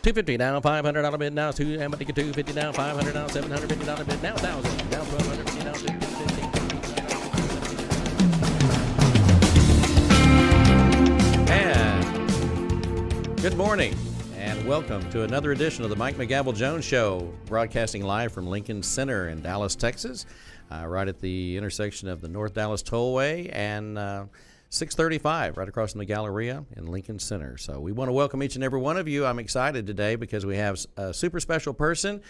$250 now, $500 bid now, $250 now, $500 now, $750 bid now, $1,000 now, $1,250 now, $250. And good morning, and welcome to another edition of the Mike McGavel Jones Show, broadcasting live from Lincoln Center in Dallas, Texas, right at the intersection of the North Dallas Tollway and 635, right across from the Galleria in Lincoln Center. So we want to welcome each and every one of you. I'm excited today because we have a super special person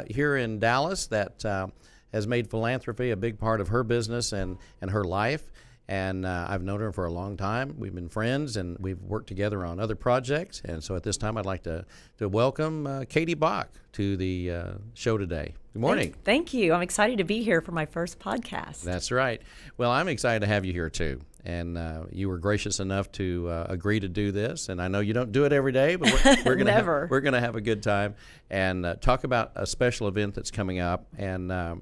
here in Dallas that has made philanthropy a big part of her business and her life. And I've known her for a long time. We've been friends, and we've worked together on other projects. And so at this time, I'd like to welcome Katy Bock to the show today. Good morning. Thank you. I'm excited to be here for my first podcast. That's right. Well, I'm excited to have you here, too. And you were gracious enough to agree to do this. And I know you don't do it every day, but we're going to have a good time and talk about a special event that's coming up. And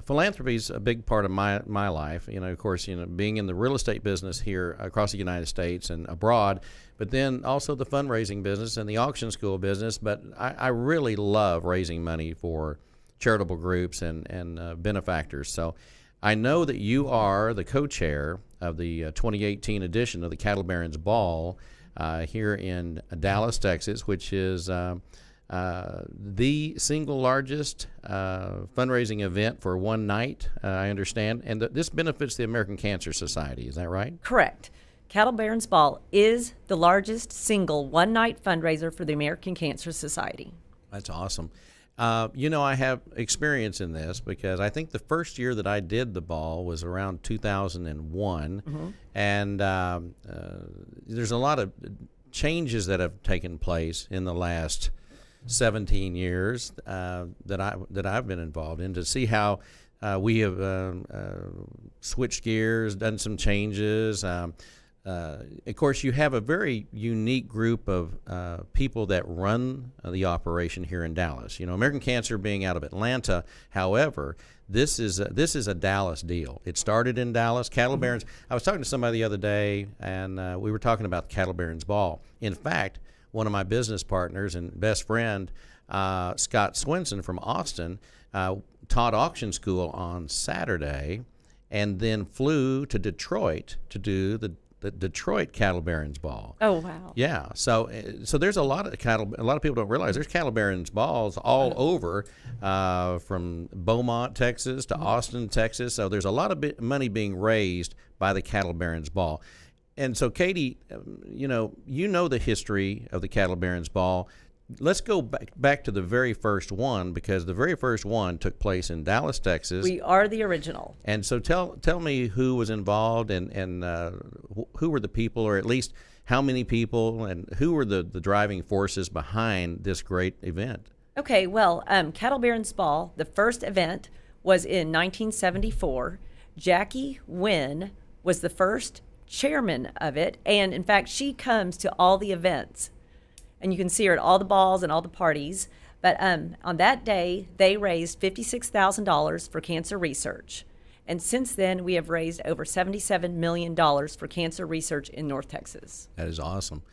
philanthropy is a big part of my life. Of course, being in the real estate business here across the United States and abroad, but then also the fundraising business and the auction school business. But I really love raising money for charitable groups and benefactors. So I know that you are the co-chair of the 2018 edition of the Cattle Barons Ball here in Dallas, Texas, which is the single largest fundraising event for one night, I understand. And this benefits the American Cancer Society. Is that right? Correct. Cattle Barons Ball is the largest single one-night fundraiser for the American Cancer Society. That's awesome. I have experience in this because I think the first year that I did the ball was around 2001. Mm-hmm. And there's a lot of changes that have taken place in the last 17 years that I've been involved in, to see how we have switched gears, done some changes. Of course, you have a very unique group of people that run the operation here in Dallas. American Cancer being out of Atlanta. However, this is a Dallas deal. It started in Dallas. Cattle Barons. I was talking to somebody the other day, and we were talking about the Cattle Barons Ball. In fact, one of my business partners and best friend, Scott Swinson from Austin, taught auction school on Saturday and then flew to Detroit to do the Detroit Cattle Barons Ball. Oh, wow. Yeah. So there's a lot of people don't realize there's Cattle Barons Balls all over, from Beaumont, Texas to Austin, Texas. So there's a lot of money being raised by the Cattle Barons Ball. And so, Katy, you know the history of the Cattle Barons Ball. Let's go back to the very first one, because the very first one took place in Dallas, Texas. We are the original. And so tell me who was involved and who were the people, or at least how many people, and who were the driving forces behind this great event. Okay, well, Cattle Barons Ball, the first event was in 1974. Jackie Wynn was the first chairman of it, and in fact she comes to all the events, and you can see her at all the balls and all the parties. But on that day they raised $56,000 for cancer research, and since then we have raised over $77 million for cancer research in North Texas. That is awesome.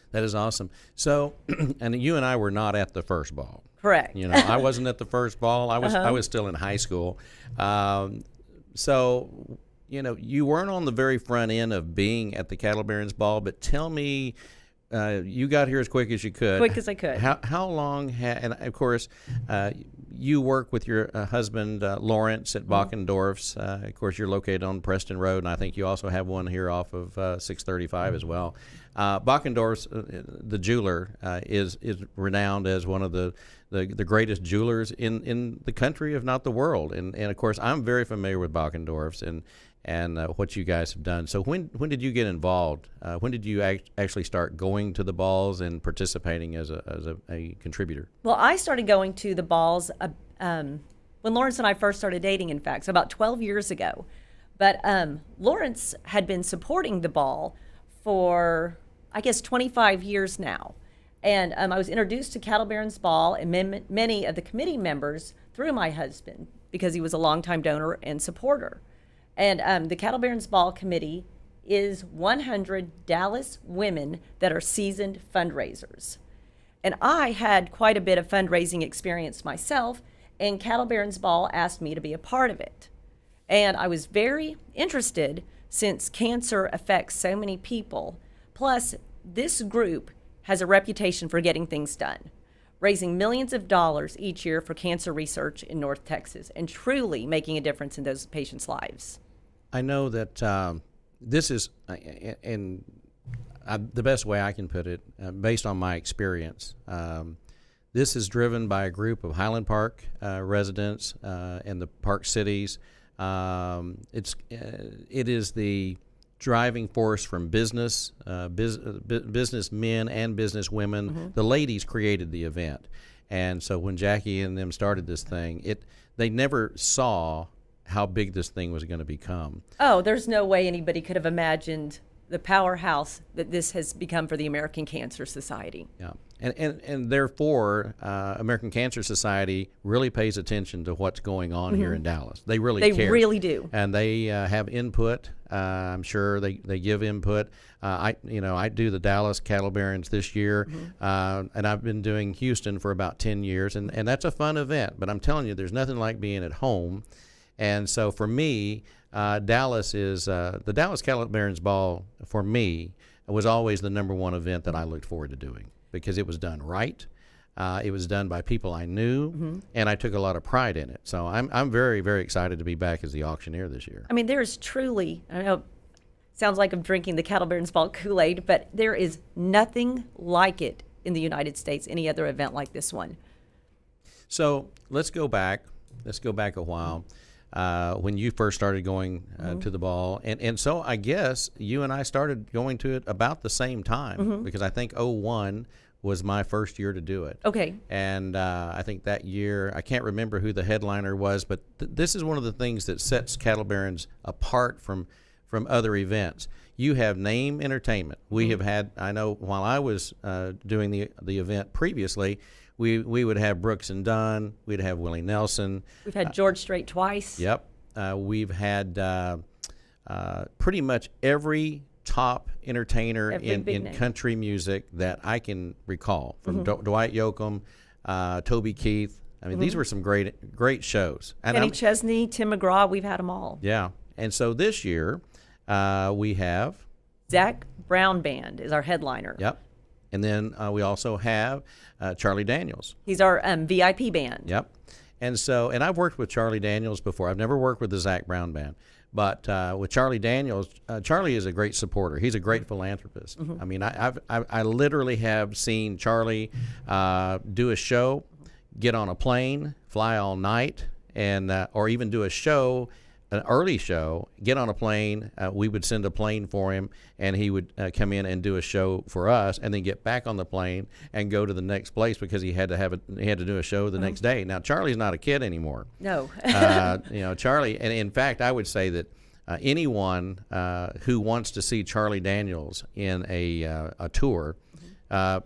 So and you and I were not at the first ball. Correct. I wasn't at the first ball. I was still in high school. You weren't on the very front end of being at the Cattle Barons Ball, but tell me, you got here as quick as you could. Quick as I could. How long, and of course, you work with your husband, Lawrence, at Bachendorf's. Of course, you're located on Preston Road, and I think you also have one here off of 635 as well. Bachendorf's, the jeweler, is renowned as one of the greatest jewelers in the country, if not the world. And of course, I'm very familiar with Bachendorf's and what you guys have done. So when did you get involved? When did you actually start going to the balls and participating as a contributor? Well, I started going to the balls when Lawrence and I first started dating, in fact, so about 12 years ago. But Lawrence had been supporting the ball for, I guess, 25 years now. And I was introduced to Cattle Barons Ball and many of the committee members through my husband, because he was a longtime donor and supporter. And the Cattle Barons Ball Committee is 100 Dallas women that are seasoned fundraisers. And I had quite a bit of fundraising experience myself, and Cattle Barons Ball asked me to be a part of it. And I was very interested since cancer affects so many people. Plus, this group has a reputation for getting things done, raising millions of dollars each year for cancer research in North Texas and truly making a difference in those patients' lives. I know that this is, and the best way I can put it, based on my experience, this is driven by a group of Highland Park residents and the Park Cities. It is the driving force from businessmen and businesswomen. Mm-hmm. The ladies created the event, and so when Jackie and them started this thing, they never saw how big this thing was going to become. Oh, there's no way anybody could have imagined the powerhouse that this has become for the American Cancer Society. Yeah, and therefore, American Cancer Society really pays attention to what's going on here in Dallas. They really care. They really do. And they have input. I'm sure they give input. I do the Dallas Cattle Barons this year, and I've been doing Houston for about 10 years, and that's a fun event. But I'm telling you, there's nothing like being at home. And so for me, Dallas is the Dallas Cattle Barons Ball. For me, was always the number one event that I looked forward to doing because it was done right. It was done by people I knew, and I took a lot of pride in it. So I'm very, very excited to be back as the auctioneer this year. I mean, there is truly, I know, sounds like I'm drinking the Cattle Barons Ball Kool-Aid, but there is nothing like it in the United States, any other event like this one. So let's go back. Let's go back a while. When you first started going to the ball. And so I guess you and I started going to it about the same time because I think 2001 was my first year to do it. Okay. And I think that year, I can't remember who the headliner was, but this is one of the things that sets Cattle Barons apart from other events. You have name entertainment. We have had, I know while I was doing the event previously, we would have Brooks and Dunn. We'd have Willie Nelson. We've had George Strait twice. Yep. We've had pretty much every top entertainer in country music that I can recall, from Dwight Yoakam, Toby Keith. I mean, these were some great shows. And Kenny Chesney, Tim McGraw, we've had them all. Yeah. And so this year we have Zach Brown Band is our headliner. Yep. And then we also have Charlie Daniels. He's our VIP band. Yep. And I've worked with Charlie Daniels before. I've never worked with the Zach Brown Band. But with Charlie Daniels, Charlie is a great supporter. He's a great philanthropist. I mean, I literally have seen Charlie do a show, get on a plane, fly all night, and or even do a show, an early show, get on a plane. We would send a plane for him, and he would come in and do a show for us, and then get back on the plane and go to the next place because he had to do a show the next day. Now Charlie's not a kid anymore. No. Charlie, and in fact, I would say that anyone who wants to see Charlie Daniels in a tour.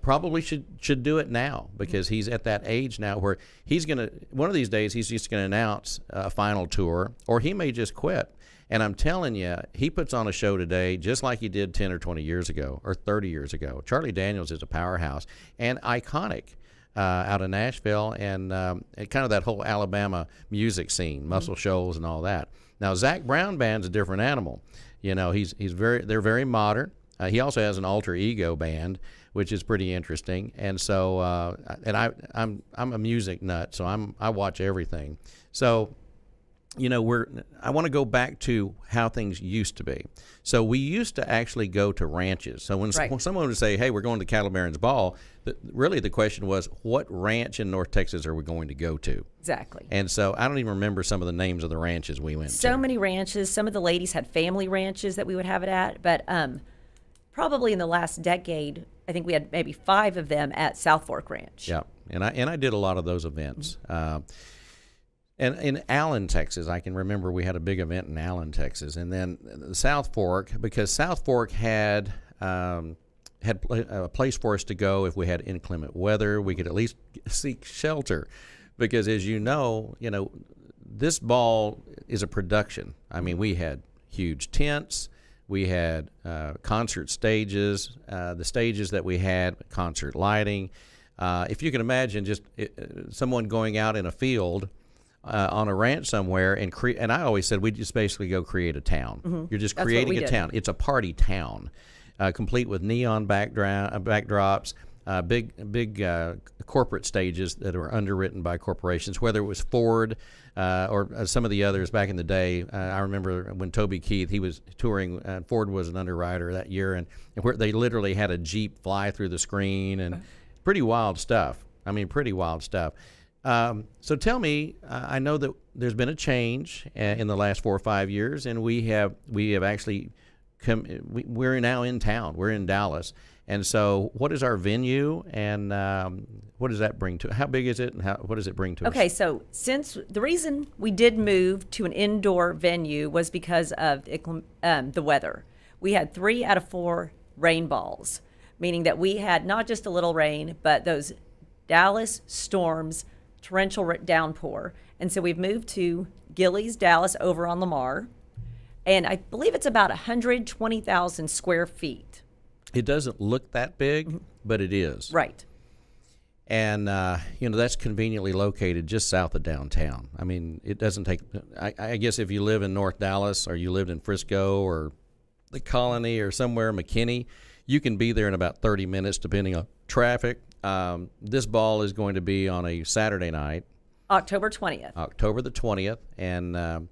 Probably should do it now because he's at that age now where he's one of these days he's just gonna announce a final tour, or he may just quit. And I'm telling you, he puts on a show today just like he did 10 or 20 years ago or 30 years ago. Charlie Daniels is a powerhouse and iconic out of Nashville and kind of that whole Alabama music scene, Muscle Shoals and all that. Now Zach Brown Band's a different animal. You know, they're very modern. He also has an alter ego band, which is pretty interesting. And so, I'm a music nut, so I watch everything. So, you know, I want to go back to how things used to be. So we used to actually go to ranches. So when someone would say, "Hey, we're going to Cattle Barons Ball," really the question was, what ranch in North Texas are we going to go to? Exactly. And so I don't even remember some of the names of the ranches we went to. So many ranches. Some of the ladies had family ranches that we would have it at, but probably in the last decade, I think we had maybe 5 of them at South Fork Ranch. Yeah, and I did a lot of those events. And in Allen, Texas, I can remember we had a big event in Allen, Texas, and then South Fork, because South Fork had a place for us to go if we had inclement weather. We could at least seek shelter, because as you know, this ball is a production. I mean, we had huge tents. We had concert stages, the stages that we had, concert lighting. If you can imagine just someone going out in a field on a ranch somewhere and I always said we just basically go create a town. Mm-hmm. You're just That's what creating we a did. town. It's a party town, complete with neon backdrops, big corporate stages that are underwritten by corporations, whether it was Ford or some of the others back in the day. I remember when Toby Keith, he was touring, Ford was an underwriter that year, and where they literally had a Jeep fly through the screen, and pretty wild stuff. I mean, pretty wild stuff. So tell me, I know that there's been a change in the last 4 or 5 years, and we have actually we're now in town. We're in Dallas. And so what is our venue, and what does that bring to it? How big is it, and what does it bring to us? Okay, so since the reason we did move to an indoor venue was because of the weather. We had 3 out of 4 rain balls, meaning that we had not just a little rain, but those Dallas storms, torrential downpour. And so we've moved to Gilley's Dallas over on Lamar. And I believe it's about 120,000 square feet. It doesn't look that big, but it is. Right. And, that's conveniently located just south of downtown. I mean, it doesn't take, I guess if you live in North Dallas or you lived in Frisco or the Colony or somewhere, McKinney, you can be there in about 30 minutes depending on traffic. This ball is going to be on a Saturday night. October 20th. October the 20th. And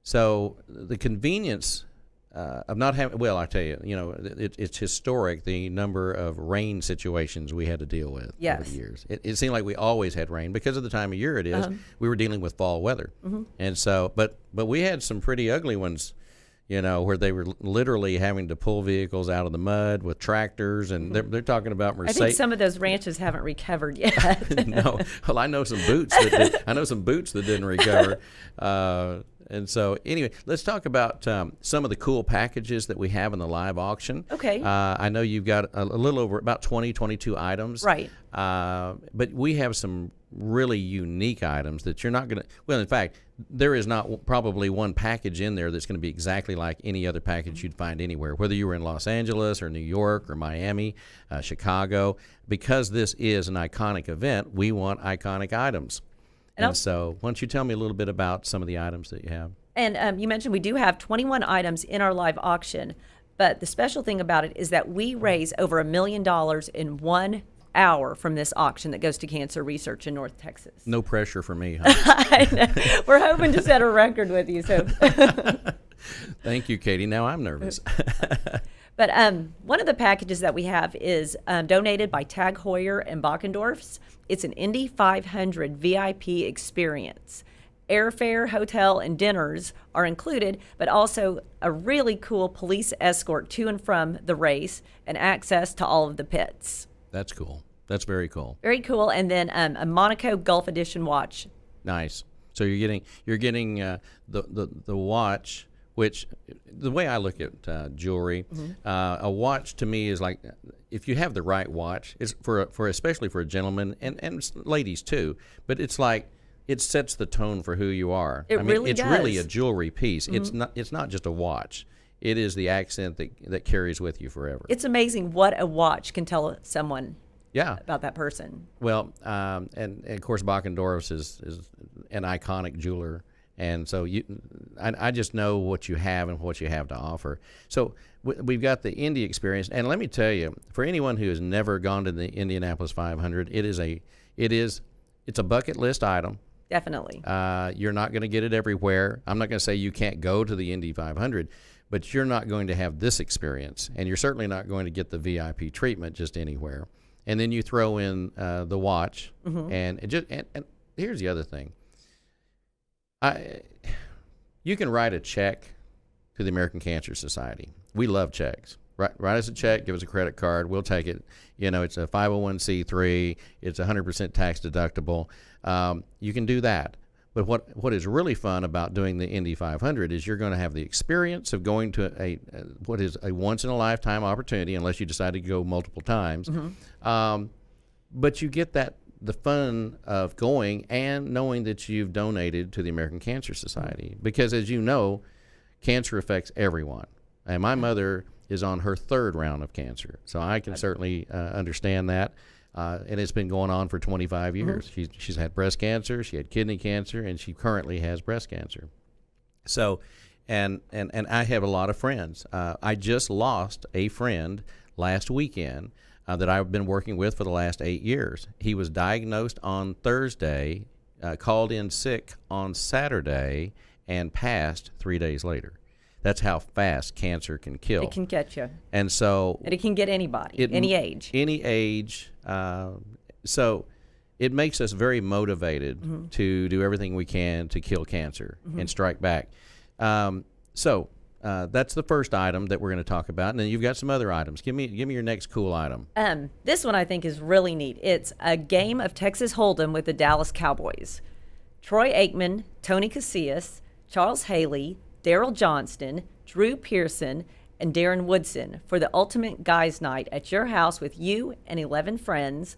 so the convenience of not having, well, I tell you, it's historic, the number of rain situations we had to deal with over the years. It seemed like we always had rain because of the time of year it is. We were dealing with fall weather. And so, but we had some pretty ugly ones, where they were literally having to pull vehicles out of the mud with tractors, and they're talking about Mercedes. I think some of those ranches haven't recovered yet. No, well, I know some boots that didn't recover. And so, anyway, let's talk about some of the cool packages that we have in the live auction. Okay. I know you've got a little over about 22 items. Right. But we have some really unique items that you're not going to, well, in fact, there is not probably one package in there that's going to be exactly like any other package you'd find anywhere, whether you were in Los Angeles or New York or Miami, Chicago. Because this is an iconic event, we want iconic items. And so why don't you tell me a little bit about some of the items that you have? And you mentioned we do have 21 items in our live auction, but the special thing about it is that we raise over $1 million in 1 hour from this auction that goes to cancer research in North Texas. No pressure for me, huh? I know. We're hoping to set a record with you. So, Thank you, Katie. Now I'm nervous. But one of the packages that we have is donated by Tag Heuer and Bachendorf's. It's an Indy 500 VIP experience. Airfare, hotel, and dinners are included, but also a really cool police escort to and from the race and access to all of the pits. That's cool. That's very cool. Very cool. And then a Monaco Golf Edition watch. Nice. So you're getting the watch, which the way I look at jewelry, a watch to me is like, if you have the right watch, it's for especially for a gentleman and ladies too. But it's like it sets the tone for who you are. It really it's does. really a jewelry piece. It's not just a watch. It is the accent that carries with you forever. It's amazing what a watch can tell someone Yeah. about that person. Well, and of course, Bachendorf's is an iconic jeweler. And so I just know what you have and what you have to offer. So we've got the Indy experience. And let me tell you, for anyone who has never gone to the Indianapolis 500, it's a bucket list item. Definitely. You're not going to get it everywhere. I'm not going to say you can't go to the Indy 500, but you're not going to have this experience. And you're certainly not going to get the VIP treatment just anywhere. And then you throw in the watch. And here's the other thing. You can write a check to the American Cancer Society. We love checks. Write us a check, give us a credit card, we'll take it. It's a 501c3, it's 100% tax deductible. You can do that. But what is really fun about doing the Indy 500 is you're going to have the experience of going to what is a once-in-a-lifetime opportunity, unless you decide to go multiple times. But you get the fun of going and knowing that you've donated to the American Cancer Society. Because as you know, cancer affects everyone. And my mother is on her 3rd round of cancer, so I can certainly understand that. and it's been going on for 25 years. She's had breast cancer, she had kidney cancer, and she currently has breast cancer. So, and I have a lot of friends. I just lost a friend last weekend that I've been working with for the last 8 years. He was diagnosed on Thursday, called in sick on Saturday, and passed 3 days later. That's how fast cancer can kill. It can get you. And so... And it can get anybody, any age. Any age. So it makes us very motivated to do everything we can to kill cancer and strike back. So that's the first item that we're going to talk about. And then you've got some other items. Give me your next cool item. This one I think is really neat. It's a game of Texas Hold'em with the Dallas Cowboys. Troy Aikman, Tony Casillas, Charles Haley, Daryl Johnston, Drew Pearson, and Darren Woodson for the ultimate guys' night at your house with you and 11 friends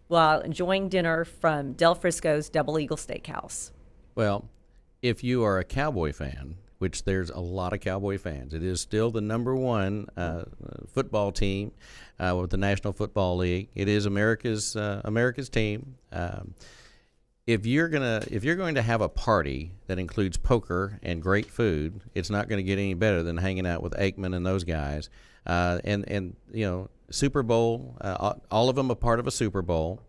while enjoying dinner from Del Frisco's Double Eagle Steakhouse. Well, if you are a Cowboy fan, which there's a lot of Cowboy fans, it is still the number one football team with the National Football League. It is America's team. If you're going to have a party that includes poker and great food, it's not going to get any better than hanging out with Aikman and those guys. And you know, Super Bowl, all of them a part of a Super Bowl.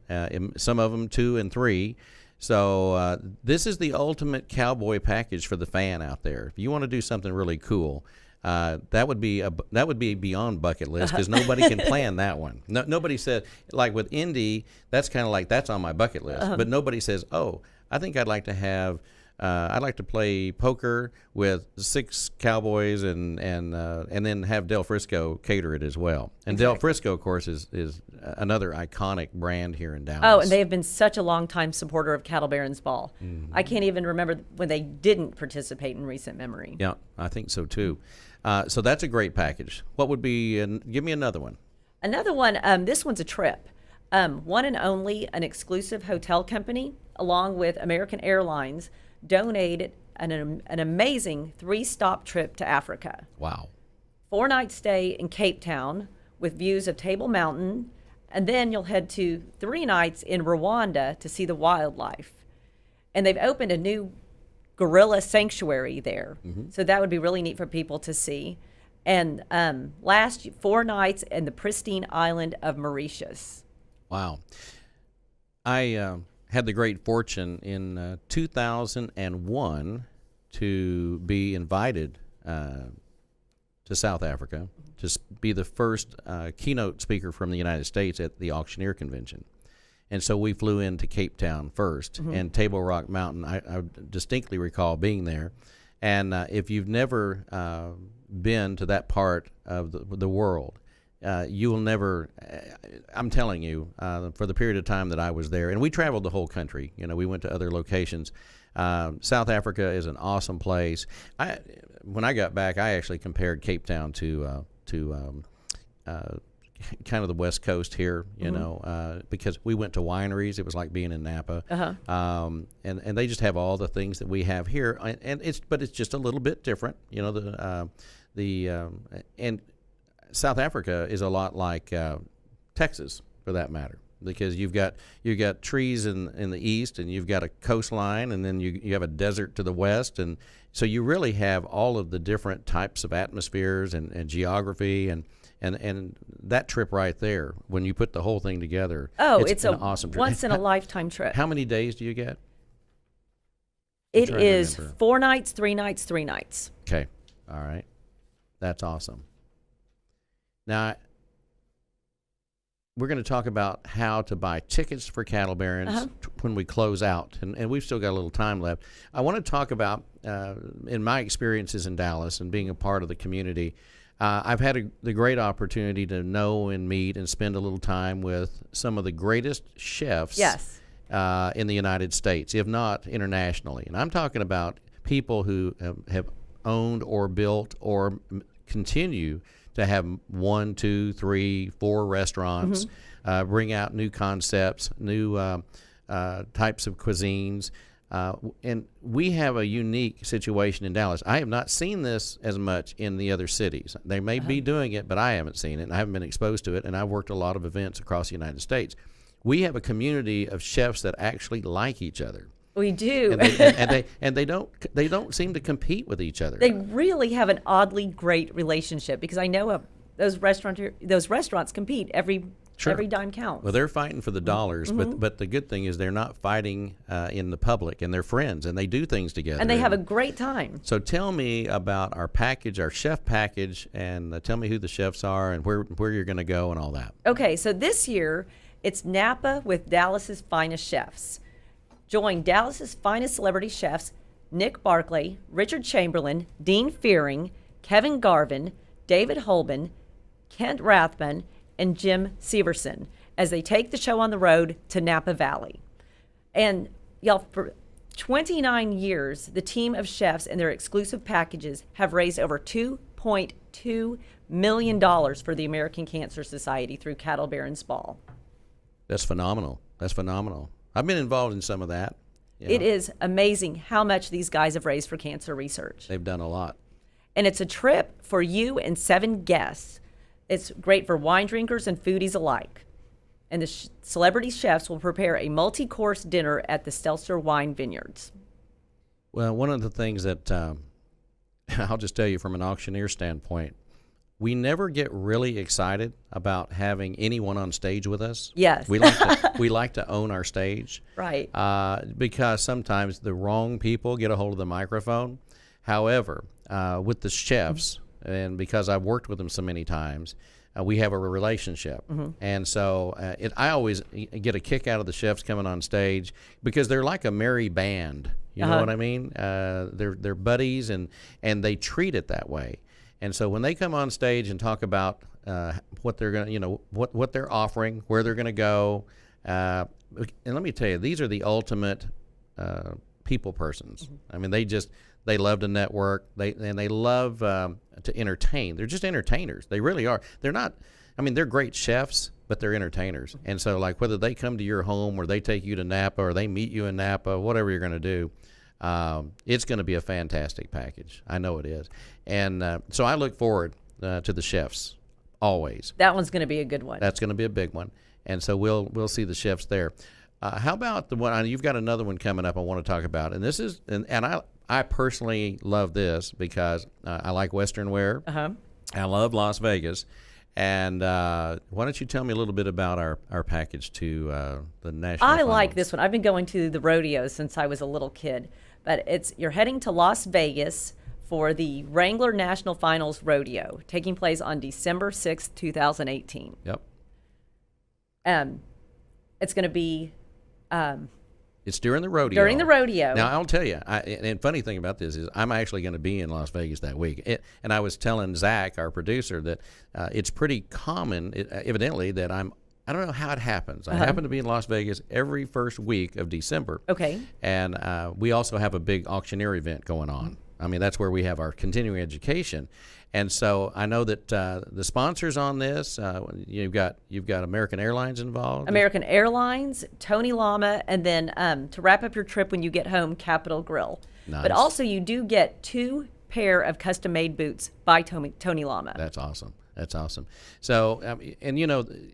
Some of them 2 and 3. So this is the ultimate Cowboy package for the fan out there. If you want to do something really cool, that would be beyond bucket list, because nobody can plan that one. Nobody said, like with Indy, that's kind of like that's on my bucket list, but nobody says, oh, I think I'd like to play poker with 6 Cowboys and then have Del Frisco cater it as well. And Exactly. Del Frisco, of course, is another iconic brand here in Dallas. Oh, and they have been such a long-time supporter of Cattle Barons Ball. I can't even remember when they didn't participate in recent memory. Yeah, I think so too. So that's a great package. What would be? Give me another one. Another one, this one's a trip. One and only an exclusive hotel company, along with American Airlines, donated an amazing 3-stop trip to Africa. Wow. 4-night stay in Cape Town with views of Table Mountain, and then you'll head to 3 nights in Rwanda to see the wildlife. And they've opened a new gorilla sanctuary there. So that would be really neat for people to see. And last 4 nights in the pristine island of Mauritius. Wow. I had the great fortune in 2001 to be invited to South Africa to be the first keynote speaker from the United States at the Auctioneer Convention. And so we flew into Cape Town first, and Table Rock Mountain, I distinctly recall being there. And if you've never been to that part of the world, you will never, I'm telling you, for the period of time that I was there, and we traveled the whole country. You know, we went to other locations. South Africa is an awesome place. When I got back, I actually compared Cape Town to kind of the West Coast here, you know, because we went to wineries. It was like being in Napa, and they just have all the things that we have here, and it's just a little bit different, you know. And South Africa is a lot like Texas, for that matter, because you've got trees in the east, and you've got a coastline, and then you have a desert to the west, and so you really have all of the different types of atmospheres and geography and that trip right there, when you put the whole thing together, it's an awesome trip. Once in a lifetime trip. How many days do you get? It is 4 nights, 3 nights, 3 nights. Okay. All right. That's awesome. Now, we're going to talk about how to buy tickets for Cattle Barons when we close out, and we've still got a little time left. I want to talk about, in my experiences in Dallas and being a part of the community, I've had the great opportunity to know and meet and spend a little time with some of the greatest chefs in the United States, if not internationally. And I'm talking about people who have owned or built or continue to have 1, 2, 3, 4 restaurants, bring out new concepts, new types of cuisines. And we have a unique situation in Dallas. I have not seen this as much in the other cities. They may be doing it, but I haven't seen it, and I haven't been exposed to it, and I've worked a lot of events across the United States. we have a community of chefs that actually like each other. We do. And they don't seem to compete with each other. They really have an oddly great relationship, because I know those restaurants compete every dime counts. Well, they're fighting for the dollars, but the good thing is they're not fighting in the public, and they're friends, and they do things together. And they have a great time. So tell me about our package, our chef package, and tell me who the chefs are and where you're going to go and all that. Okay, so this year it's Napa with Dallas's finest chefs. Join Dallas's finest celebrity chefs, Nick Barclay, Richard Chamberlain, Dean Fearing, Kevin Garvin, David Holman, Kent Rathbun, and Jim Severson, as they take the show on the road to Napa Valley. And y'all, for 29 years, the team of chefs and their exclusive packages have raised over $2.2 million for the American Cancer Society through Cattle Barons Ball. That's phenomenal. That's phenomenal. I've been involved in some of that. It is amazing how much these guys have raised for cancer research. They've done a lot. And it's a trip for you and 7 guests. It's great for wine drinkers and foodies alike. And the celebrity chefs will prepare a multi-course dinner at the Stelzer Wine Vineyards. Well, one of the things that I'll just tell you from an auctioneer standpoint, we never get really excited about having anyone on stage with us. Yes. We like to own our stage. Right. Because sometimes the wrong people get a hold of the microphone. However, with the chefs, and because I've worked with them so many times, we have a relationship. And so I always get a kick out of the chefs coming on stage, because they're like a merry band. You know what I mean? They're buddies, and they treat it that way. And so when they come on stage and talk about what they're going to, what they're offering, where they're going to go, and let me tell you, these are the ultimate people persons. I mean, they love to network. They love to entertain. They're just entertainers. They really are. They're not. I mean, they're great chefs, but they're entertainers. And so, like, whether they come to your home or they take you to Napa or they meet you in Napa, whatever you're going to do, it's going to be a fantastic package. I know it is. And so I look forward to the chefs always. That one's going to be a good one. That's going to be a big one. And so we'll see the chefs there. How about the one? You've got another one coming up I want to talk about, and this is and I personally love this because I like Western wear. I love Las Vegas. And why don't you tell me a little bit about our package to the National I Finals? like this one. I've been going to the rodeo since I was a little kid. But you're heading to Las Vegas for the Wrangler National Finals Rodeo, taking place on December 6th, 2018. Yep. It's going to be... It's during the rodeo. During the rodeo. Now, I'll tell you, and funny thing about this is I'm actually going to be in Las Vegas that week. And I was telling Zach, our producer, that it's pretty common, evidently, that I don't know how it happens. I happen to be in Las Vegas every first week of December. Okay. And we also have a big auctioneer event going on. I mean, that's where we have our continuing education. And so I know that the sponsors on this, you've got American Airlines involved. American Airlines, Tony Lama, and then to wrap up your trip when you get home, Capitol Grill. Nice. But also you do get 2 pair of custom-made boots by Tony Lama. That's awesome. That's awesome. So, and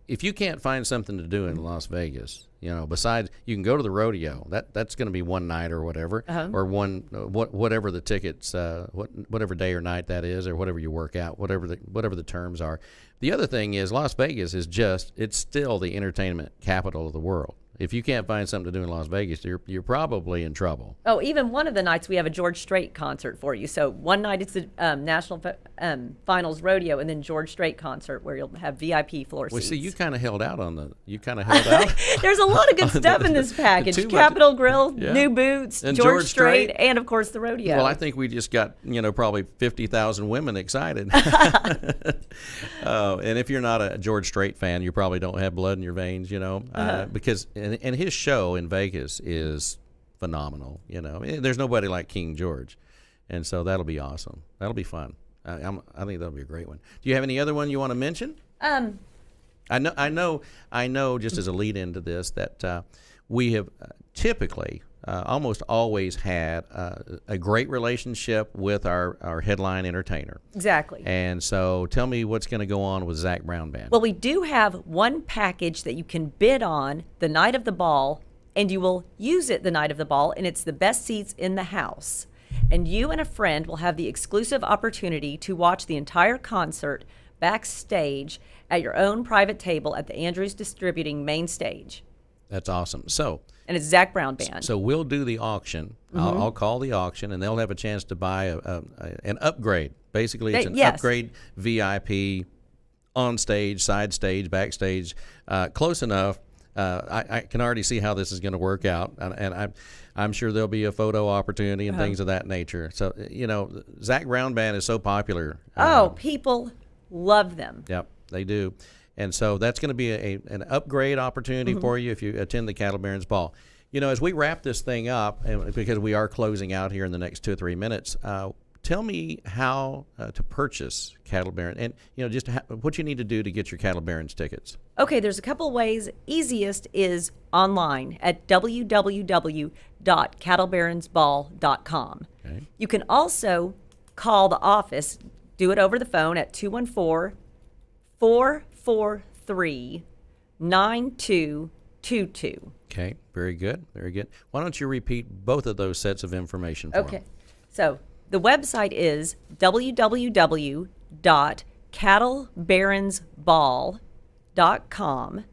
if you can't find something to do in Las Vegas, besides you can go to the rodeo. That's going to be one night or whatever, or whatever the tickets, whatever day or night that is, or whatever you work out, whatever the terms are. The other thing is Las Vegas is it's still the entertainment capital of the world. If you can't find something to do in Las Vegas, you're probably in trouble. Oh, even one of the nights we have a George Strait concert for you. So one night it's the National Finals Rodeo, and then George Strait concert where you'll have VIP floor seats. Well, see, you kind of held out. There's a lot of good stuff in this package. Capitol Grill, new boots, and George Strait, and of course the rodeo. Well, I think we just got probably 50,000 women excited. And if you're not a George Strait fan, you probably don't have blood in your veins, because. And his show in Vegas is phenomenal. There's nobody like King George, and so that'll be awesome. That'll be fun. I think that'll be a great one. Do you have any other one you want to mention? I know. Just as a lead into this, that we have typically almost always had a great relationship with our headline entertainer. Exactly. And so tell me what's going to go on with Zac Brown Band. Well, we do have one package that you can bid on the night of the ball, and you will use it the night of the ball, and it's the best seats in the house. And you and a friend will have the exclusive opportunity to watch the entire concert backstage at your own private table at the Andrews Distributing main stage. That's awesome. So, and it's Zac Brown Band. So we'll do the auction. I'll call the auction, and they'll have a chance to buy an upgrade. Basically, it's an upgrade VIP on stage, side stage, backstage, close enough. I can already see how this is going to work out, and I'm sure there'll be a photo opportunity and things of that nature. So, Zac Brown Band is so popular. People love them. Yep, they do. And so that's going to be an upgrade opportunity for you if you attend the Cattle Barons Ball. As we wrap this thing up, and because we are closing out here in the next 2 or 3 minutes, tell me how to purchase Cattle Barons, and just what you need to do to get your Cattle Barons tickets. Okay, there's a couple ways. Easiest is online at www.cattlebaronsball.com. Okay. You can also call the office, do it over the phone at 214-443-9222. Okay, very good, very good. Why don't you repeat both of those sets of information for Okay, them? so the website is www.cattlebaronsball.com,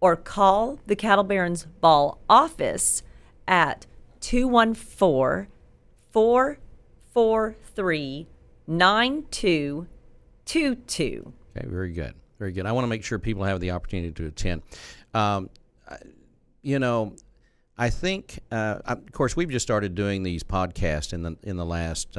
or call the Cattle Barons Ball office at 214-443-9222. Okay, very good, very good. I want to make sure people have the opportunity to attend. I think, of course, we've just started doing these podcasts in the last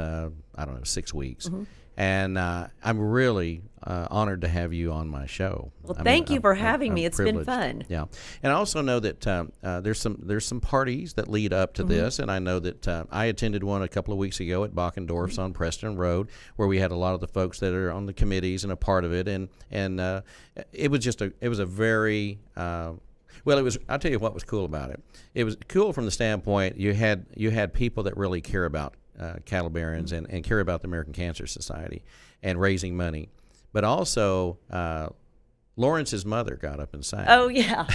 6 weeks, and I'm really honored to have you on my show. Well, thank you for having me. It's been fun. Yeah, and I also know that there's some parties that lead up to this, and I know that I attended one a couple of weeks ago at Bachendorf's on Preston Road, where we had a lot of the folks that are on the committees and a part of it, and it was a very well, I'll tell you what was cool about it. It was cool from the standpoint you had people that really care about cattle barons and care about the American Cancer Society and raising money, but also Lawrence's mother got up and sang. Oh yeah.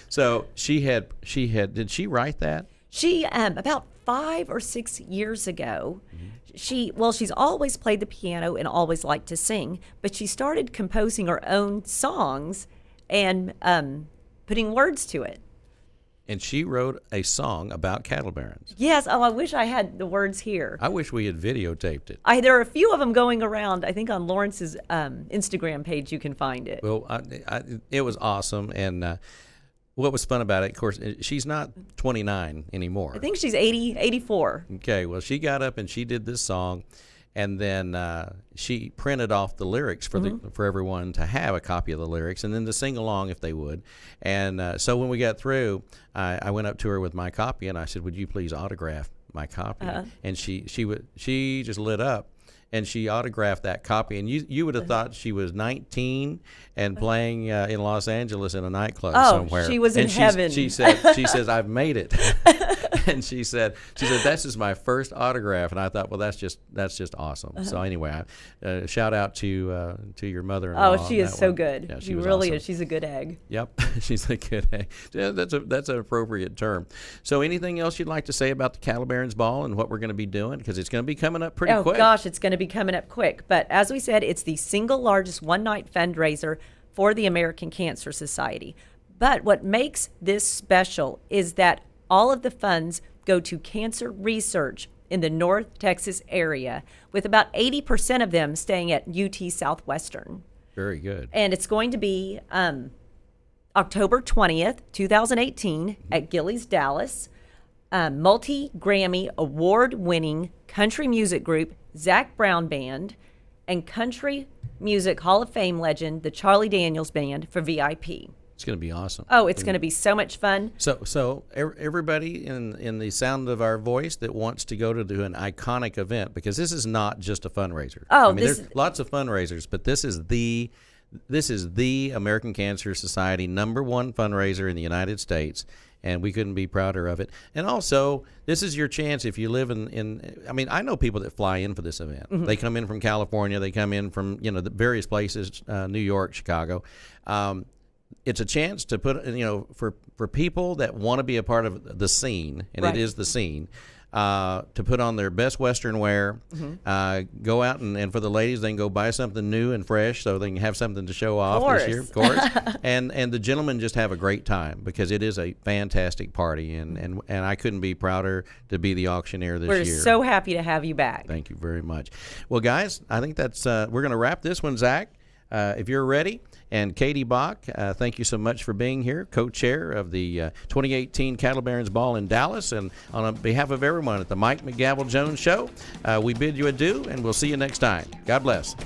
So she had. Did she write that? She about 5 or 6 years ago. She's always played the piano and always liked to sing, but she started composing her own songs and putting words to it. And she wrote a song about cattle barons. Yes. Oh, I wish I had the words here. I wish we had videotaped it. There are a few of them going around. I think on Lawrence's Instagram page you can find it. Well, it was awesome. And what was fun about it, of course, she's not 29 anymore. I think she's 84. Okay. Well, she got up and she did this song. And then she printed off the lyrics for everyone to have a copy of the lyrics and then to sing along if they would. And so when we got through, I went up to her with my copy and I said, "Would you please autograph my copy?" And she just lit up and she autographed that copy. And you would have thought she was 19 and playing in Los Angeles in a nightclub somewhere. She was in heaven. She says, "I've made it." And she said, "This is my first autograph." And I thought, well, that's just awesome. So anyway, shout out to your mother-in-law. Oh, she is so good. Yeah, she really is. She's a good egg. Yep, she's a good egg. Yeah, that's an appropriate term. So anything else you'd like to say about the Cattle Barons Ball and what we're going to be doing? Because it's going to be coming up pretty quick. Oh, gosh, it's going to be coming up quick. But as we said, it's the single largest one-night fundraiser for the American Cancer Society. But what makes this special is that all of the funds go to cancer research in the North Texas area, with about 80% of them staying at UT Southwestern. Very good. And it's going to be October 20th, 2018 at Gilley's, Dallas. Multi-Grammy award-winning country music group Zac Brown Band and Country Music Hall of Fame legend the Charlie Daniels Band for VIP. It's going to be awesome. Oh, it's going to be so much fun. So everybody in the sound of our voice that wants to go to an iconic event, because this is not just a fundraiser. Oh, I mean, there's lots of fundraisers, but this is the American Cancer Society #1 fundraiser in the United States. and we couldn't be prouder of it. And also, this is your chance if you live I mean, I know people that fly in for this event. They come in from California. They come in from, the various places, New York, Chicago. It's a chance to put, for people that want to be a part of the scene, and Right. it is the scene, to put on their best Western wear, go out and for the ladies, they can go buy something new and fresh so they can have something to show off this year, of course. and the gentlemen just have a great time because it is a fantastic party, and I couldn't be prouder to be the auctioneer this We're year. so happy to have you back. Thank you very much. Well, guys, I think that's we're going to wrap this one, Zach. If you're ready. And Katy Bock, thank you so much for being here, co-chair of the 2018 Cattle Barons Ball in Dallas. And on behalf of everyone at the Mike McGavel Jones Show, we bid you adieu, and we'll see you next time. God bless.